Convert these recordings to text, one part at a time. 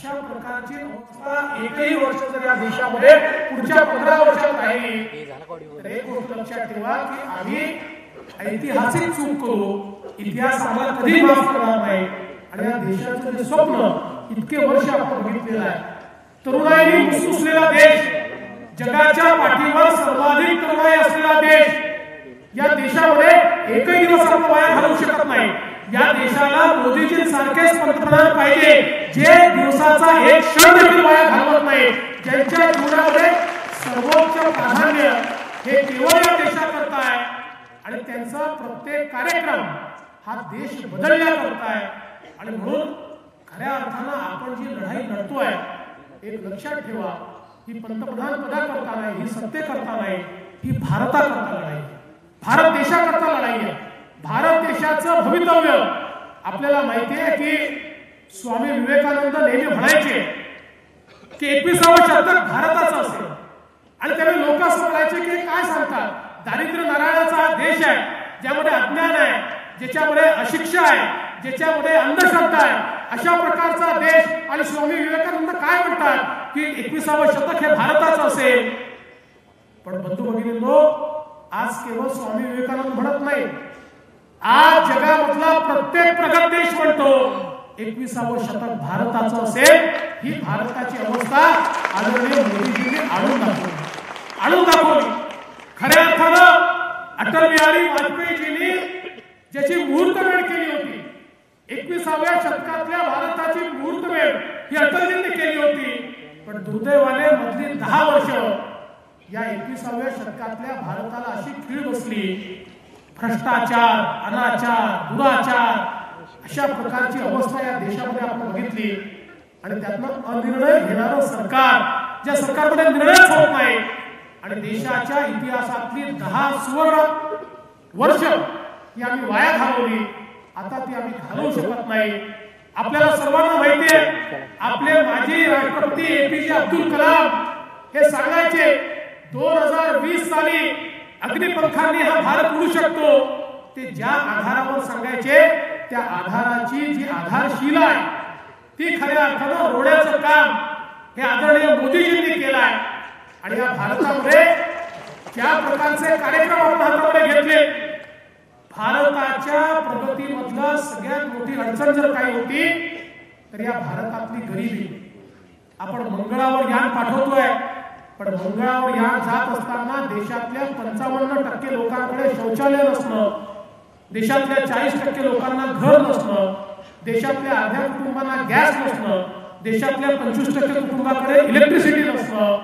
अशा प्रकारची अवस्था एकही वर्ष जर या देशामध्ये पुढच्या 15 वर्षात राहिली तर एक गोष्ट लक्षात ठेवा की आम्ही ऐतिहासिक चूक करू, इतिहास आम्हाला कधी माफ करणार नाही। आणि या देशाचं जे स्वप्न इतके वर्ष आपण बघितलेलं आहे, तरुणाईने मुसमुसलेला देश, जगाच्या पाठीवर सर्वाधिक तरुणाई असलेला देश, या देशामध्ये एकही दिवस आपण वाया घालवू शकत नाही। या देशाला मोदीजींसारखेच पंतप्रधान पाहिजे जे दिवसाचा एक क्षण देखील वाया घालवत नाही, ज्यांच्या जीवनामध्ये सर्वोच्च प्राधान्य हे केवळ या देशाकरता आहे आणि त्यांचा प्रत्येक कार्यक्रम हा देश बदलण्याकरता आहे। आणि म्हणून खऱ्या अर्थानं आपण जी लढाई लढतोय, एक लक्षात ठेवा, ही पंतप्रधान पदाकरता नाही, ही सत्तेकरता नाही, ही भारताकरता लढाई, भारत देशाकरता लढाई आहे। भारत देशाचं भवितव्य आपल्याला माहिती आहे की स्वामी विवेकानंद नेहमी म्हणायचे की 21वे शतक भारताचं असेल। आणि त्यावेळी लोक असं म्हणायचे की काय सांगतात, दारिद्र्य नारायणाचा हा देश आहे ज्यामध्ये अज्ञान आहे, ज्याच्यामध्ये अशिक्षा आहे, ज्याच्यामध्ये अंधश्रद्धा आहे, अशा प्रकारचा देश। आणि स्वामी विवेकानंद काय म्हणतात की 21वे शतक हे भारताचं असेल। पण बंधू भगिनींनो, आज केवळ स्वामी विवेकानंद म्हणत नाही, आज जगामधला प्रत्येक प्रगत देश म्हणतो 21वे शतक भारताचं असेल। ही भारताची अवस्था आदरणीय मोदीजींनी आणून दाखवली। खऱ्या अर्थानं अटल बिहारी वाजपेयीजींनी ज्याची मुहूर्तमेढ केली होती, 21व्या शतकातल्या भारताची मुहूर्तमेढ ही अटलजींनी केली होती। पण दुर्दैवाने मधली 10 वर्ष या 21व्या शतकातल्या भारताला अशी खीळ बसली, भ्रष्टाचार, अनाचार, दुराचार, अशा प्रकारची अवस्था या देशामध्ये आपण बघितली। आणि त्यातनं अनिर्णय घेणारं सरकार, ज्या सरकारमध्ये निर्णयच होत नाही, आणि देशाच्या इतिहासातली 10 सुवर्ण वर्ष ही आम्ही वाया घालवली, आता ती आम्ही घालवू शकत नाही। आपल्याला सर्वांना माहिती आहे, आपले माजी राष्ट्रपती APJ अब्दुल कलाम हे सांगायचे 2020 साली अग्निपंखांनी हा भारत उडू शकतो। ते ज्या आधारावर सांगायचे, त्या आधाराची जी आधारशिला आहे ती खऱ्या अर्थानं रोवण्याचं काम हे आदरणीय मोदीजींनी केलं आहे। आणि या भारतामध्ये ज्या प्रकारचे कार्यक्रम आपण हातामध्ये घेतले, भारताच्या प्रगतीमधला सगळ्यात मोठी अडचण जर काही होती तर या भारतातली गरिबी। आपण मंगळावर यान पाठवतोय, पण मंगळावर यान जात असताना देशातल्या 55% लोकांकडे शौचालय नसणं, देशातल्या 40% लोकांना घर नसणं, देशातल्या अर्ध्या कुटुंबांना गॅस नसणं, देशातल्या 25% कुटुंबाकडे इलेक्ट्रिसिटी नसणं,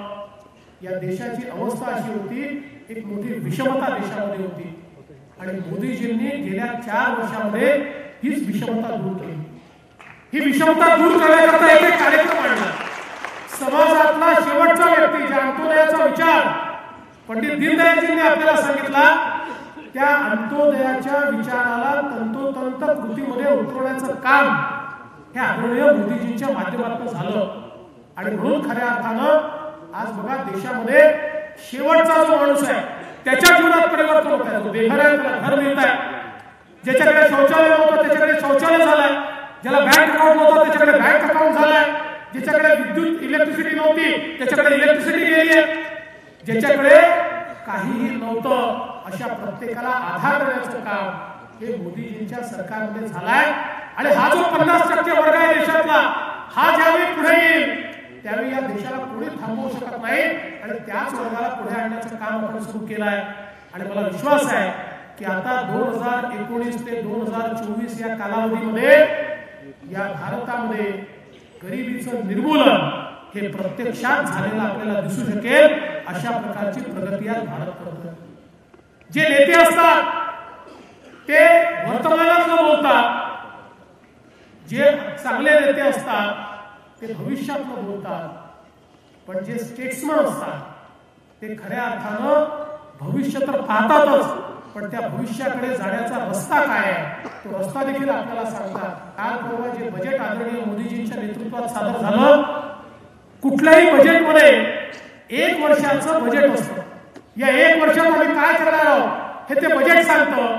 या देशाची अवस्था अशी होती, एक मोठी विषमता देशामध्ये होती। आणि मोदीजींनी गेल्या 4 वर्षांमध्ये हीच विषमता दूर केली। ही विषमता दूर करण्याकरता एक कार्यक्रम आणला। समाजातला शेवटचा व्यक्ती, ज्या अंत्योदयाचा विचार पंडित दीनदयाळजींनी आपल्याला सांगितला, त्या अंत्योदयाच्या विचाराला तंतोतंत कृतीमध्ये उतरवण्याचं काम हे आदरणीय मोदीजींच्या माध्यमातून झालं। आणि म्हणून खऱ्या अर्थानं आज बघा, देशामध्ये शेवटचा जो माणूस आहे त्याच्या जीवनात परिवर्तन होत आहे। बेघर आहे त्याला घर मिळत आहे, ज्याच्याकडे शौचालय नव्हतं त्याच्याकडे शौचालय झालंय, ज्याला बँक अकाउंट नव्हतं त्याच्याकडे बँक अकाउंट झालंय, ज्याच्याकडे विद्युत इलेक्ट्रिसिटी नव्हती त्याच्याकडे इलेक्ट्रिसिटी गेली आहे, ज्याच्याकडे काहीही नव्हतं अशा प्रत्येकाला आधार देण्याचं काम हे मोदीजींच्या सरकारमध्ये झालंय। आणि हा जो 50% वर्ग आहे देशातला, हा ज्यावेळी पुढे येईल त्यावेळी या देशाला कोणी थांबवू शकत नाही, आणि त्याच वर्गाला पुढे आणण्याचं काम आपण सुरू केलं आहे। आणि मला विश्वास आहे की आता 2019 ते 2024 या कालावधीमध्ये या भारतामध्ये गरिबीचं निर्मूलन हे प्रत्यक्षात झालेलं आपल्याला दिसू शकेल। अशा प्रकारची प्रगती आज भारत करतो। जे नेते असतात ते वर्तमानात न बोलतात, जे चांगले नेते असतात ते भविष्यात न बोलतात, पण जे स्टेट्समन असतात ते खऱ्या अर्थानं भविष्य तर पाहतातच, पण त्या भविष्याकडे जाण्याचा रस्ता काय आहे तो रस्ता देखील आपल्याला सांगतात। काल परवा जे बजेट आदरणीय मोदीजींच्या नेतृत्वात सादर झालं, कुठल्याही बजेटमध्ये 1 वर्षाचं बजेट असतं। या 1 वर्षात आम्ही काय करणार आहोत हे ते बजेट सांगतं,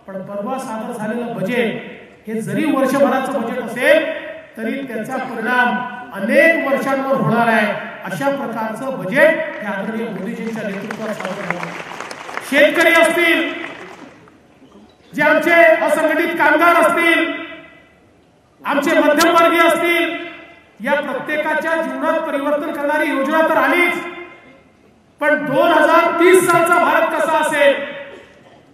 पण परवा सादर झालेलं बजेट हे जरी वर्षभराचं बजेट असेल तरी त्याचा परिणाम अनेक वर्षांवर होणार आहे अशा प्रकारचं बजेट हे आदरणीय मोदीजींच्या नेतृत्वात सादर झालं. शेतकरी असतील, जे आमचे असंघटित कामगार असतील, आमचे मध्यमवर्गीय असतील, या प्रत्येकाच्या जीवनात परिवर्तन करणारी योजना तर आलीच, पण 2030 सालचा भारत कसा असेल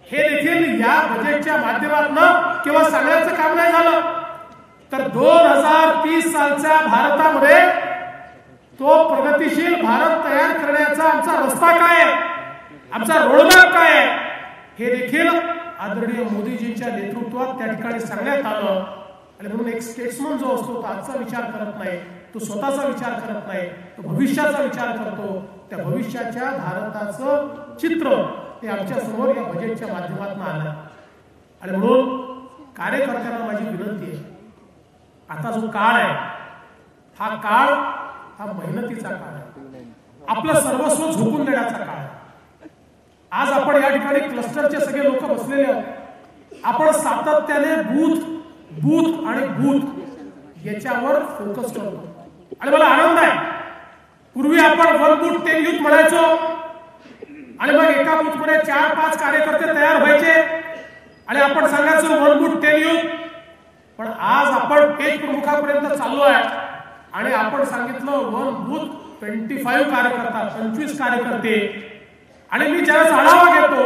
हे देखील या बजेटच्या माध्यमातून केवळ सांगण्याचं काम नाही झालं, तर 2030 सालच्या भारतामध्ये तो प्रगतिशील भारत तयार करण्याचा आमचा रस्ता काय आहे, आमचा रोडमॅप काय आहे, हे देखील आदरणीय मोदीजींच्या नेतृत्वात त्या ठिकाणी सांगण्यात आलं. आणि म्हणून एक स्टेट्समन जो असतो तो आजचा विचार करत नाही, तो स्वतःचा विचार करत नाही, तो भविष्याचा विचार करतो. त्या भविष्याच्या भारताचं चित्र हे आमच्या समोर या बजेटच्या माध्यमातून आलं. आणि म्हणून कार्यकर्त्यांना माझी विनंती आहे, आता जो काळ आहे हा काळ हा मेहनतीचा काळ आहे, आपलं सर्वस्व झोकून देण्याचा काळ आहे. आज आपण या ठिकाणी क्लस्टरचे सगळे लोक बसलेले आहोत. आपण सातत्याने बूथ आणि बूथ याच्यावर फोकस करतो आणि मला आनंद आहे. पूर्वी आपण 1 बूथ 10 युथ म्हणायचो आणि मग एका बूथमध्ये 4-5 कार्यकर्ते तयार व्हायचे आणि आपण सांगायचो 1 बूथ 10 युथ. पण आज आपण पेज प्रमुखापर्यंत चाललो आहे आणि आपण सांगितलं 1 बूथ 25 कार्यकर्ता, 25 कार्यकर्ते. आणि मी ज्यावेळेस आढावा घेतो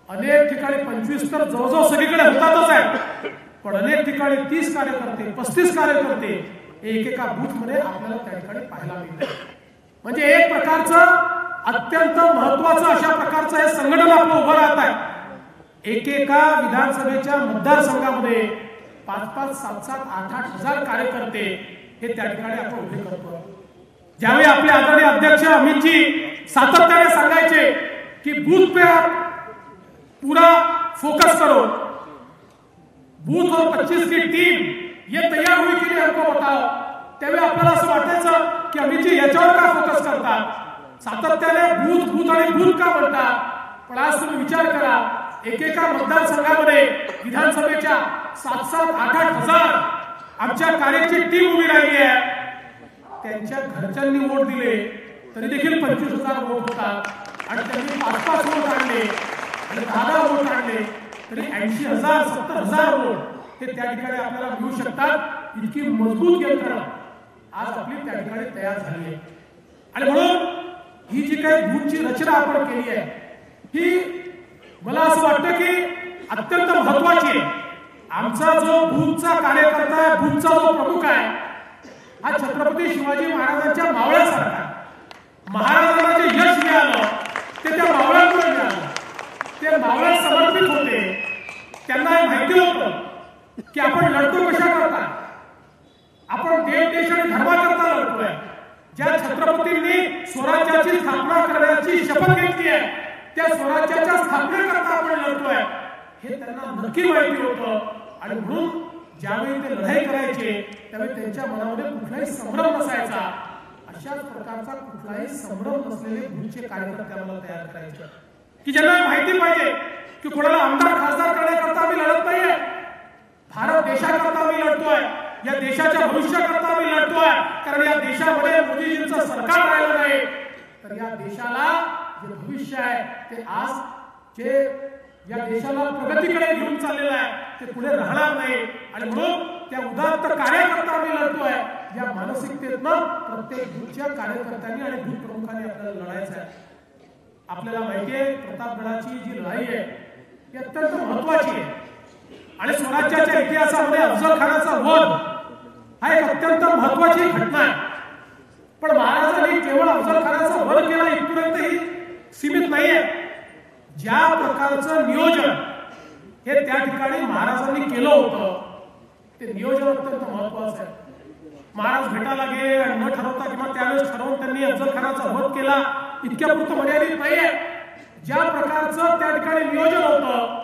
अनेक ठिकाणी 25 तर जवळजवळ सगळीकडे होतातच आहे, पण अनेक ठिकाणी 30 कार्यकर्ते, 35 कार्यकर्ते एकेका बूथ मध्ये आपल्याला त्या ठिकाणी पाहायला मिळतात. म्हणजे एक प्रकारचं अत्यंत महत्वाचं अशा प्रकारचं हे संघटन आपलं उभं राहत आहे. एकेका विधानसभेच्या मतदारसंघामध्ये 5-5, 7-7, 8-8 हजार कार्यकर्ते हे त्या ठिकाणी आपण उभे करतो. ज्यावेळी आपले आदरणीय अध्यक्ष अमितजी सातत्याने सांगायचे की बूथ पे आप पूरा फोकस करो, बूथ और 25 की टीम ये तैयार हुई की नहीं हमको बताओ, त्यावेळी आपल्याला असं वाटायचं की अमितजी याच्यावर का फोकस करतात, सातत्याने बूथ आणि बूथ का म्हणतात. पण आज तुम्ही विचार करा, एकेका मतदारसंघामध्ये विधानसभेच्या 7-7, 8-8 हजार आमच्या कार्याची टीम उभी राहिली आहे. त्यांच्या घरच्यांनी वोट दिले तरी देखील 25,000 वोट होतात आणि त्यांनी 5-5 वोट आणले आणि 10 वोट आणले तरी 80,000, 70,000 वोट हे त्या ठिकाणी आपल्याला मिळू शकतात. इतकी मजबूत यंत्रणा आज आपली त्या ठिकाणी तयार झाली आहे. आणि म्हणून ही जी काही बूथची रचना आपण केली आहे ही मला असं वाटतं की अत्यंत महत्वाची आहे. आमचा जो बूथचा कार्यकर्ता आहे, बूथचा जो प्रमुख आहे, हा छत्रपती शिवाजी महाराजांच्या मावळ्यासारखा. महाराजांना जे यश मिळालं ते त्या मावळ्यांमुळे मिळालं. ते मावळ्यात समर्पित होते. त्यांना हे माहिती होतं की आपण लढतो कशा करता, आपण देव देश आणि धर्माकरता लढतोय. ज्या छत्रपतींनी स्वराज्याची स्थापना करण्याची शपथ घेतली आहे त्या स्वराज्याच्या स्थापनेकरता आपण लढतोय हे त्यांना नक्की माहिती होतं. आणि म्हणून ज्यावेळी ते लढाई करायचे त्यावेळी त्यांच्या मनामध्ये कुठलाही संभ्रम नसायचा. अशाच प्रकारचा कुठलाही संभ्रम नसलेले बूथचे कार्यकर्ते आम्हाला तयार करायचे की ज्यांना माहिती पाहिजे की कोणाला आमदार खासदार करण्याकरता आम्ही लढत नाहीये, भारत देशाकरता आम्ही लढतोय, या देशाच्या भविष्याकरता आम्ही लढतोय. कारण या देशामध्ये मोदीजींचं सरकार राहिलं नाही तर या देशाला जे भविष्य आहे ते आज जे या देशाला प्रगतीकडे घेऊन चाललेलं आहे ते पुढे राहणार नाही. आणि म्हणून त्या उदात्त कार्यकर्ता आम्ही लढतोय या मानसिकतेतनं प्रत्येक बूथच्या कार्यकर्त्यांनी आणि बूथ प्रमुखांनी आपल्याला लढायचं आहे. आपल्याला माहिती आहे प्रतापगडाची जी लढाई आहे ती अत्यंत महत्वाची आहे आणि स्वराज्याच्या इतिहासामध्ये अफजल खानाचा वध हा एक अत्यंत महत्वाची घटना आहे. पण महाराजांनी केवळ अफजल खानाचा वध केला इथपर्यंतही सीमित नाहीये. ज्या प्रकारचं नियोजन हे त्या ठिकाणी महाराजांनी केलं होतं ते नियोजन अत्यंत महत्वाचं आहे. महाराज भेटायला गेले न ठरवता किंवा त्यावेळेस ठरवून त्यांनी अफजल खानाचा वध केला इतक्यापुरतं मर्यादित नाहीये. ज्या प्रकारचं त्या ठिकाणी नियोजन होतं,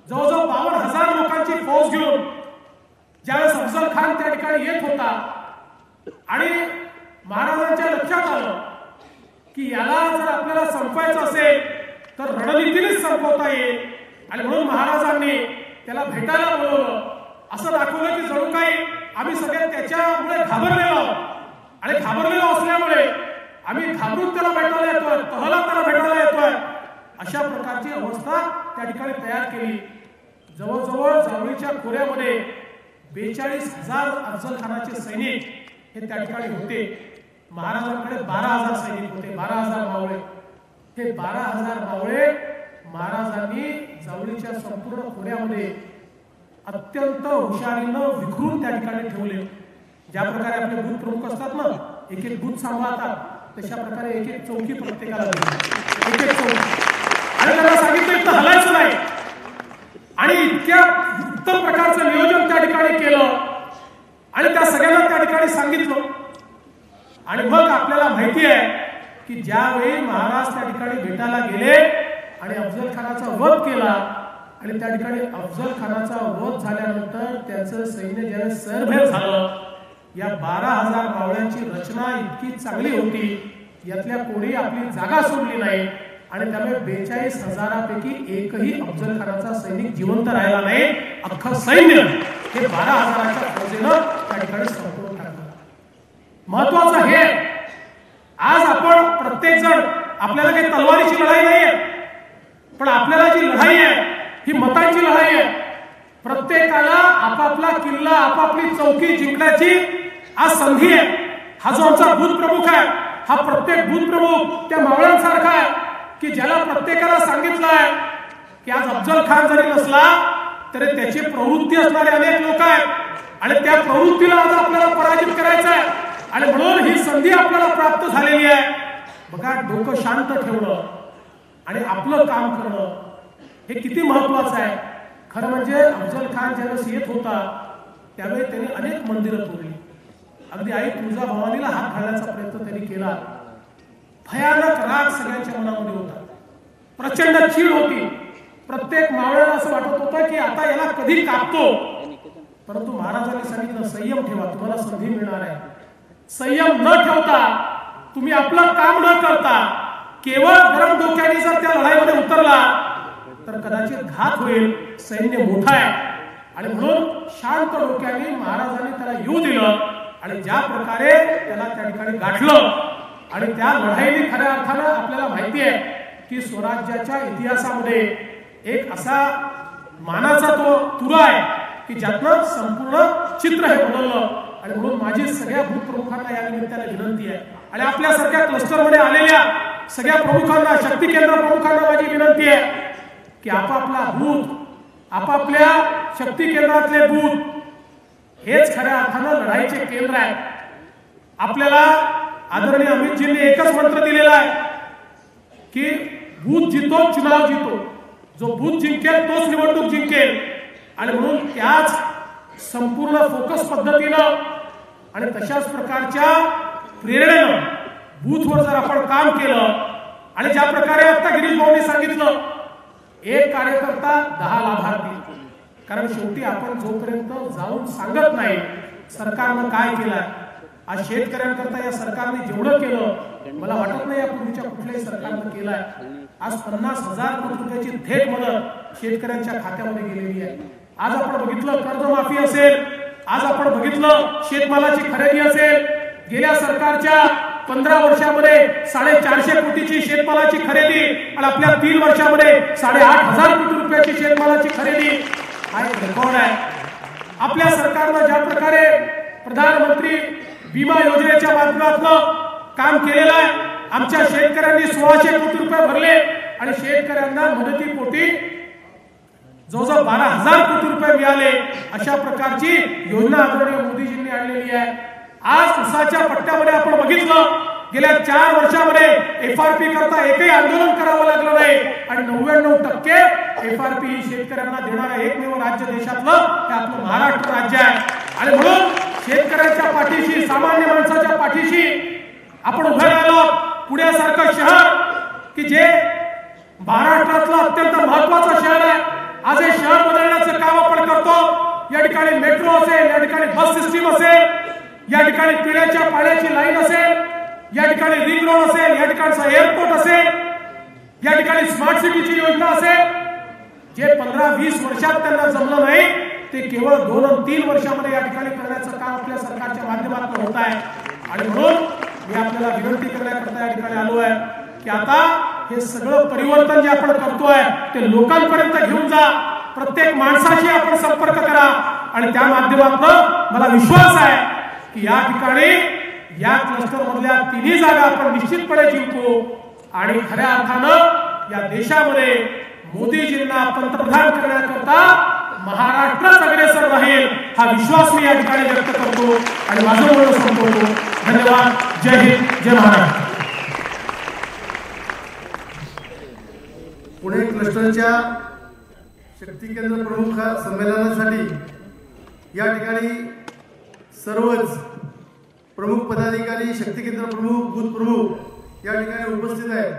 जवळजवळ 52,000 लोकांची फौज घेऊन ज्यावेळेस अफजल खान त्या ठिकाणी येत होता आणि महाराजांच्या लक्षात आलं की याला जर आपल्याला संपवायचं असेल तर रणनीतीनेच संपवता येईल. आणि म्हणून महाराजांनी त्याला भेटायला बोलवलं. असं दाखवलं की जणू काही आम्ही सगळे त्याच्यामुळे घाबरलेलो आहोत. आणि घाबरलेलो असल्यामुळे आम्ही घाबरून त्याला भेटायला येतोय, तहला त्याला भेटायला येतोय, अशा प्रकारची अवस्था त्या ठिकाणी तयार केली. जवळजवळ जावळीच्या खोऱ्यामध्ये 42,000 अफजलखानाचे सैनिक हे त्या ठिकाणी होते. महाराजांकडे 12,000 सैनिक होते, 12,000 मावळे. हे 12,000 मावळे महाराजांनी जावळीच्या संपूर्ण खोऱ्यामध्ये अत्यंत हुशारीनं विखरून त्या ठिकाणी ठेवले. ज्या प्रकारे आपले बूथ प्रमुख असतात ना, एक एक बूथ सांभाळतात, तशा प्रकारे एक एक चौकी प्रत्येकाला दिली, एक एक चौकी. आणि त्यांना सांगितलं इथं हलायचं नाही. आणि इतक्या उत्तम प्रकारचं नियोजन त्या ठिकाणी केलं आणि त्या सगळ्यांना त्या ठिकाणी सांगितलं. आणि मग आपल्याला माहिती आहे की ज्यावेळी महाराज त्या ठिकाणी भेटायला गेले आणि अफजल खानाचा वध केला आणि त्या ठिकाणी अफजल खानाचा वध झाल्यानंतर त्याचं सैन्य ज्यावेळी सरभर झालं, या 12,000 मावळ्यांची रचना इतकी चांगली होती, यातल्या कोणी आपली जागा सोडली नाही. आणि त्यामुळे 42,000पैकी एकही अफजल खानाचा सैनिक जिवंत राहिला नाही. अख्खं सैन्य हे 12,000च्या फौजेनं त्या ठिकाणी संपवून टाकलं. महत्वाचं हे, आज आपण प्रत्येक जण, आपल्याला काही तलवारीची लढाई नाहीये, पण आपल्याला जी लढाई आहे ही मतांची लढाई आहे. प्रत्येकाला आपापला किल्ला, आपापली चौकी जिंकण्याची आज संधी आहे. हा जो आमचा बूथ प्रमुख आहे, हा प्रत्येक बूथ प्रमुख त्या मावळ्यांसारखा आहे की ज्याला प्रत्येकाला सांगितलंय की आज अफजल खान जरी नसला तरी त्याची प्रवृत्ती असणारे अनेक लोक आहेत आणि त्या प्रवृत्तीला आज आपल्याला पराजित करायचं आहे. आणि म्हणून ही संधी आपल्याला प्राप्त झालेली आहे. बघा, डोकं शांत ठेवणं आणि आपलं काम करणं हे किती महत्वाचं आहे. खरं म्हणजे अफजल खान ज्यावेळेस येत होता त्यावेळी त्यांनी अनेक मंदिरं तोडली. अगदी आई तुळजाभवानीला हात घालण्याचा प्रयत्न त्यांनी केला. भयानक राग सगळ्यांच्या मनामध्ये होता, प्रचंड चीड होती. प्रत्येक मावळ्याला असं वाटत होतं की आता याला कधी कापतो. परंतु महाराजांनी सांगितलं, संयम ठेवा, तुम्हाला संधी मिळणार आहे. संयम न ठेवता, तुम्ही आपलं काम न करता, केवळ गरम डोक्याने जर त्या लढाईमध्ये उतरला तर कदाचित घात होईल. सैन्य मोठा आहे आणि म्हणून शांत डोक्याने महाराजांनी त्याला येऊ दिलं आणि ज्या प्रकारे त्याला त्या ठिकाणी गाठलं. आणि त्या लढाईने खऱ्या अर्थानं आपल्याला माहिती आहे की स्वराज्याच्या इतिहासामध्ये एक असा मानाचा तो तुरा आहे की ज्यातनं संपूर्ण चित्र हे बदललं. आणि म्हणून माझी सगळ्या भूत प्रमुखांना या निमित्ताने विनंती आहे आणि आपल्यासारख्या क्लस्टरमध्ये आलेल्या सगळ्या प्रमुखांना, शक्ती केंद्र प्रमुखांना माझी विनंती आहे की आपापला बूथ, आपापल्या शक्ती केंद्रातले बूथ हेच खऱ्या अर्थानं लढाईचे केंद्र आहे. आपल्याला आदरणीय अमितजींनी एकच मंत्र दिलेला आहे की बूथ जितो चुनाव जितो. जो बूथ जिंकेल तोच निवडणूक जिंकेल. आणि म्हणून त्याच संपूर्ण फोकस पद्धतीनं आणि तशाच प्रकारच्या प्रेरणेनं बूथवर जर आपण काम केलं आणि ज्या प्रकारे आता गिरीश भाऊंनी सांगितलं, एक कार्यकर्ता 10 लाभार्थी. कारण शेवटी आपण जोपर्यंत जाऊन सांगत नाही सरकारनं काय केलंय, आज शेतकऱ्यांकरता या सरकारने जेवढं केलं मला वाटत नाही या पूर्वीच्या कुठल्याही सरकारनं केलंय. आज 50,000 कोटी रुपयाची थेट मदत शेतकऱ्यांच्या खात्यामध्ये गेलेली आहे. आज आपण बघितलं कर्जमाफी असेल, आज आपण बघितलं शेतमालाची खरेदी असेल. गेल्या सरकारच्या 15 वर्षामध्ये 450 कोटीची शेतमालाची खरेदी आणि आपल्या 3 वर्षामध्ये 8,500 कोटी रुपयाची शेतमालाची खरेदी हा एक रेकॉर्ड आहे. आपल्या सरकारनं ज्या प्रकारे प्रधानमंत्री विमा योजनेच्या माध्यमातून काम केलेलं आहे, आमच्या शेतकऱ्यांनी 1600 कोटी रुपये भरले आणि शेतकऱ्यांना मदतीपोटी जवळजवळ 12,000 कोटी रुपये मिळाले. अशा प्रकारची योजना आदरणीय मोदीजींनी आणलेली आहे. आज उसाच्या पट्ट्यामध्ये आपण बघितलं, गेल्या 4 वर्षामध्ये एफआरपी करता एकही आंदोलन करावं लागलं नाही आणि 99% एफआरपी शेतकऱ्यांना देणारं एकमेव राज्य देशातलं हे आपलं महाराष्ट्र राज्य आहे. आणि म्हणून शेतकऱ्यांच्या पाठीशी, सामान्य माणसाच्या पाठीशी आपण उभे राहिलो. पुण्यासारखं शहर की जे महाराष्ट्रातलं अत्यंत महत्वाचं शहर आहे, आज हे शहर बदलण्याचं काम आपण करतो. या ठिकाणी मेट्रो असेल, या ठिकाणी बस सिस्टीम असेल, या ठिकाणी पिण्याच्या पाण्याची लाईन असेल, या ठिकाणी रिंग रोड असेल, या ठिकाणचा एअरपोर्ट असेल, या ठिकाणी स्मार्ट सिटीची योजना असेल. जे 15-20 वर्षात त्यांना जमलं नाही ते केवळ 2-3 वर्षामध्ये या ठिकाणी करण्याचं काम आपल्या सरकारच्या माध्यमातून होत आहे. आणि म्हणून मी आपल्याला विनंती करण्याकरता या ठिकाणी आलो आहे की आता हे सगळं परिवर्तन जे आपण करतोय ते लोकांपर्यंत घेऊन जा, प्रत्येक माणसाशी आपण संपर्क करा आणि त्या माध्यमातून मला विश्वास आहे की या ठिकाणी या क्लस्टर मधल्या तिन्ही जागा आपण निश्चितपणे जिंकू आणि खऱ्या अर्थानं या देशामध्ये मोदीजींना पंतप्रधान करण्याकरता महाराष्ट्रच अग्रेसर राहील हा विश्वास मी या ठिकाणी व्यक्त करतो आणि माझं बोलणं संपवतो. धन्यवाद. जय हिंद, जय महाराष्ट्र. पुणे क्लस्टरच्या शक्ती केंद्र प्रमुख संमेलनासाठी या ठिकाणी सर्वच प्रमुख पदाधिकारी, शक्ती केंद्र प्रमुख, बूथ प्रमुख या ठिकाणी उपस्थित आहेत.